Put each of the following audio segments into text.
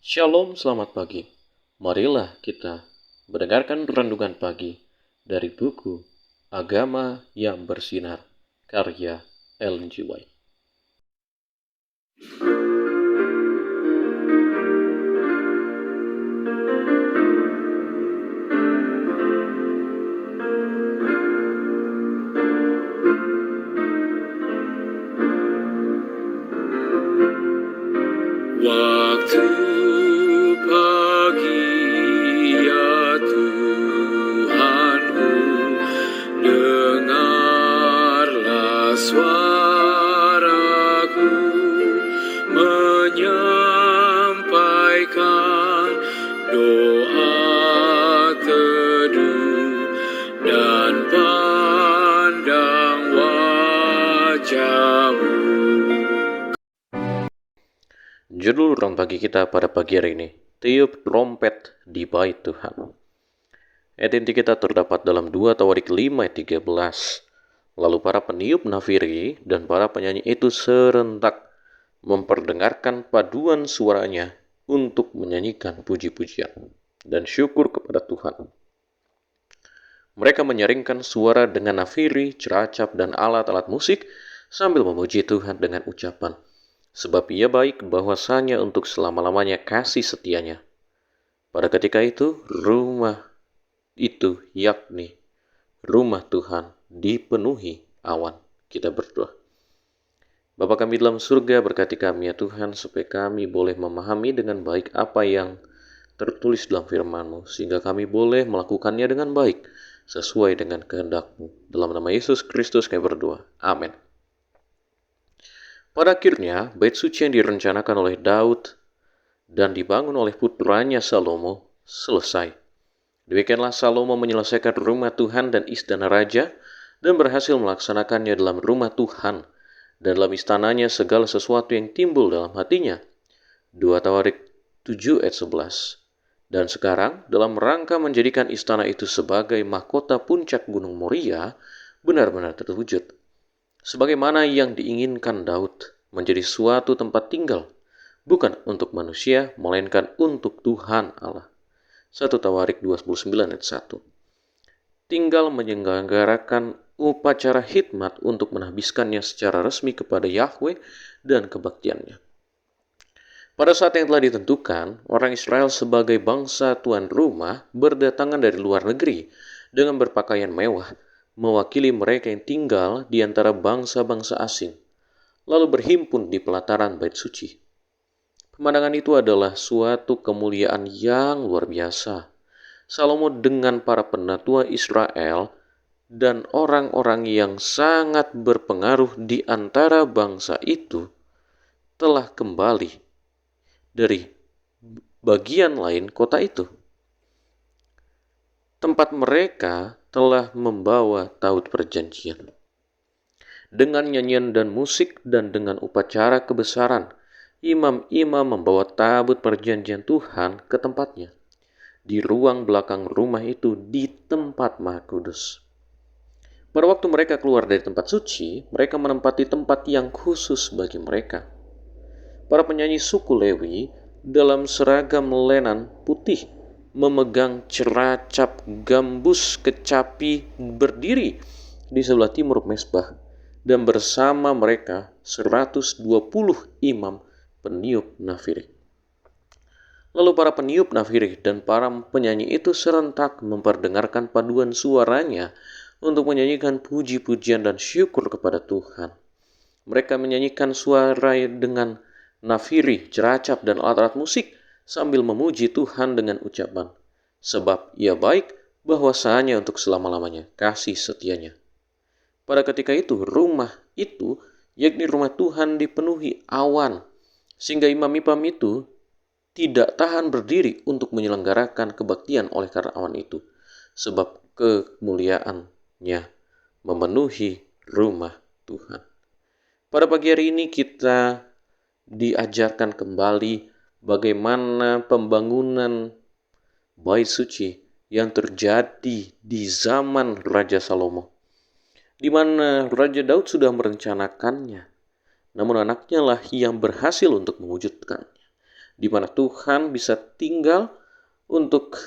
Shalom, selamat pagi. Marilah kita mendengarkan renungan pagi dari buku Agama yang Bersinar, karya Ellen G. White. Waktu pagi ya Tuhanku, dengarlah suaraku menyampaikan doa teduh dan pandang wajah-Mu. Judul renungan pagi kita pada pagi hari ini, Tiup Trompet di Bait Tuhan. Ayat inti kita terdapat dalam 2 Tawarik 5 ayat 13. Lalu para peniup nafiri dan para penyanyi itu serentak memperdengarkan paduan suaranya untuk menyanyikan puji-pujian dan syukur kepada Tuhan. Mereka menyaringkan suara dengan nafiri, ceracap, dan alat-alat musik sambil memuji Tuhan dengan ucapan, sebab Ia baik, bahwasanya untuk selama-lamanya kasih setianya. Pada ketika itu, rumah itu, yakni rumah Tuhan, dipenuhi awan. Kita berdoa. Bapa kami dalam surga, berkati kami ya Tuhan, supaya kami boleh memahami dengan baik apa yang tertulis dalam firman-Mu, sehingga kami boleh melakukannya dengan baik, sesuai dengan kehendak-Mu. Dalam nama Yesus Kristus kami berdoa. Amin. Pada akhirnya, bait suci yang direncanakan oleh Daud dan dibangun oleh putranya Salomo selesai. Demikianlah Salomo menyelesaikan rumah Tuhan dan istana raja, dan berhasil melaksanakannya dalam rumah Tuhan, dan dalam istananya segala sesuatu yang timbul dalam hatinya. 2 Tawarik 7 ayat 11. Dan sekarang, dalam rangka menjadikan istana itu sebagai mahkota puncak Gunung Moria, benar-benar terwujud. Sebagaimana yang diinginkan Daud, menjadi suatu tempat tinggal, bukan untuk manusia, melainkan untuk Tuhan Allah. 1 Tawarik 29 ayat 1. Tinggal menyelenggarakan upacara khidmat untuk menhabiskannya secara resmi kepada Yahweh dan kebaktiannya. Pada saat yang telah ditentukan, orang Israel sebagai bangsa tuan rumah berdatangan dari luar negeri dengan berpakaian mewah, mewakili mereka yang tinggal di antara bangsa-bangsa asing, lalu berhimpun di pelataran bait suci. Pemandangan itu adalah suatu kemuliaan yang luar biasa. Salomo dengan para penatua Israel dan orang-orang yang sangat berpengaruh di antara bangsa itu telah kembali dari bagian lain kota itu. Tempat mereka telah membawa taut perjanjian. Dengan nyanyian dan musik dan dengan upacara kebesaran, imam-imam membawa tabut perjanjian Tuhan ke tempatnya, di ruang belakang rumah itu di tempat Maha Kudus. Pada waktu mereka keluar dari tempat suci, mereka menempati tempat yang khusus bagi mereka. Para penyanyi suku Lewi dalam seragam lenan putih memegang ceracap gambus kecapi berdiri di sebelah timur mezbah, dan bersama mereka 120 imam peniup nafiri. Lalu para peniup nafiri dan para penyanyi itu serentak memperdengarkan paduan suaranya untuk menyanyikan puji-pujian dan syukur kepada Tuhan. Mereka menyanyikan suara dengan nafiri, ceracap, dan alat-alat musik sambil memuji Tuhan dengan ucapan, sebab Ia baik, bahwasanya untuk selama-lamanya kasih setianya. Pada ketika itu, rumah itu, yakni rumah Tuhan, dipenuhi awan, sehingga imam-imam itu tidak tahan berdiri untuk menyelenggarakan kebaktian oleh karena awan itu, sebab kemuliaannya memenuhi rumah Tuhan. Pada pagi hari ini kita diajarkan kembali bagaimana pembangunan bait suci yang terjadi di zaman Raja Salomo, di mana Raja Daud sudah merencanakannya, namun anaknya lah yang berhasil untuk mewujudkannya. di mana Tuhan bisa tinggal untuk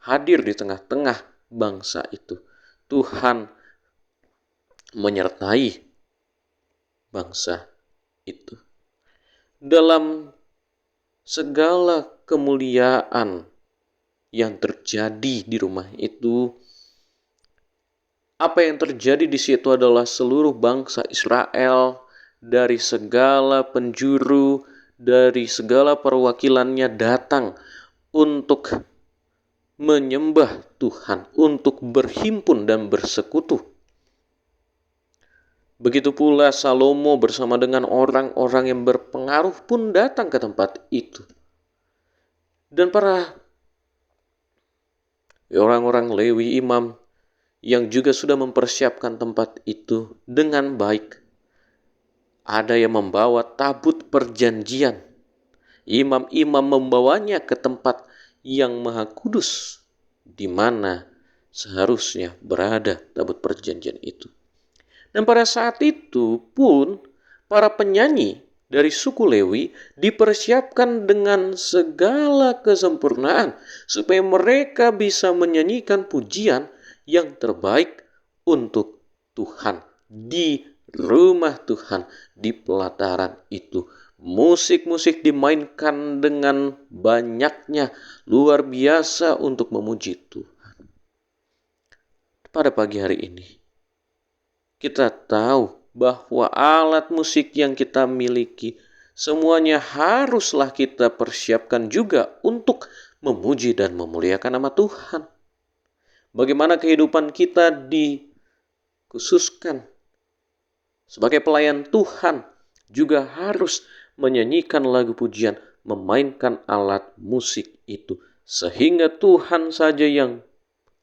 hadir di tengah-tengah bangsa itu. Tuhan menyertai bangsa itu. Dalam segala kemuliaan yang terjadi di rumah itu, apa yang terjadi di situ adalah seluruh bangsa Israel dari segala penjuru, dari segala perwakilannya datang untuk menyembah Tuhan, untuk berhimpun dan bersekutu. Begitu pula Salomo bersama dengan orang-orang yang berpengaruh pun datang ke tempat itu. Dan para orang-orang Lewi imam yang juga sudah mempersiapkan tempat itu dengan baik. Ada yang membawa tabut perjanjian. Imam-imam membawanya ke tempat yang maha kudus, di mana seharusnya berada tabut perjanjian itu. Dan pada saat itu pun para penyanyi dari suku Lewi dipersiapkan dengan segala kesempurnaan supaya mereka bisa menyanyikan pujian yang terbaik untuk Tuhan di rumah Tuhan, di pelataran itu. Musik-musik dimainkan dengan banyaknya, luar biasa untuk memuji Tuhan. Pada pagi hari ini, kita tahu bahwa alat musik yang kita miliki semuanya haruslah kita persiapkan juga untuk memuji dan memuliakan nama Tuhan. Bagaimana kehidupan kita dikhususkan sebagai pelayan Tuhan juga harus menyanyikan lagu pujian, memainkan alat musik itu. Sehingga Tuhan saja yang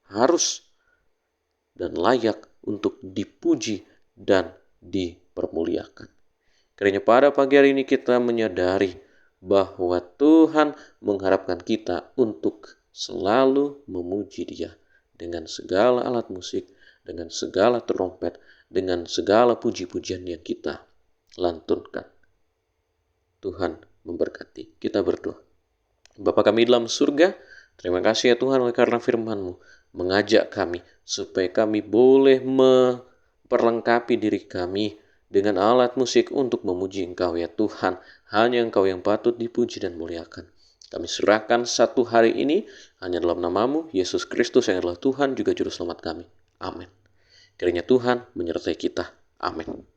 harus dan layak untuk dipuji dan dipermuliakan. Karena pada pagi hari ini kita menyadari bahwa Tuhan mengharapkan kita untuk selalu memuji Dia dengan segala alat musik, dengan segala trompet, dengan segala puji-pujian yang kita lantunkan. Tuhan memberkati. Kita berdoa. Bapa kami dalam surga, terima kasih ya Tuhan oleh karena firman-Mu mengajak kami supaya kami boleh memperlengkapi diri kami dengan alat musik untuk memuji Engkau ya Tuhan. Hanya Engkau yang patut dipuji dan muliakan. Kami serahkan satu hari ini hanya dalam nama-Mu, Yesus Kristus yang adalah Tuhan juga Juru Selamat kami. Amin. Kiranya Tuhan menyertai kita. Amin.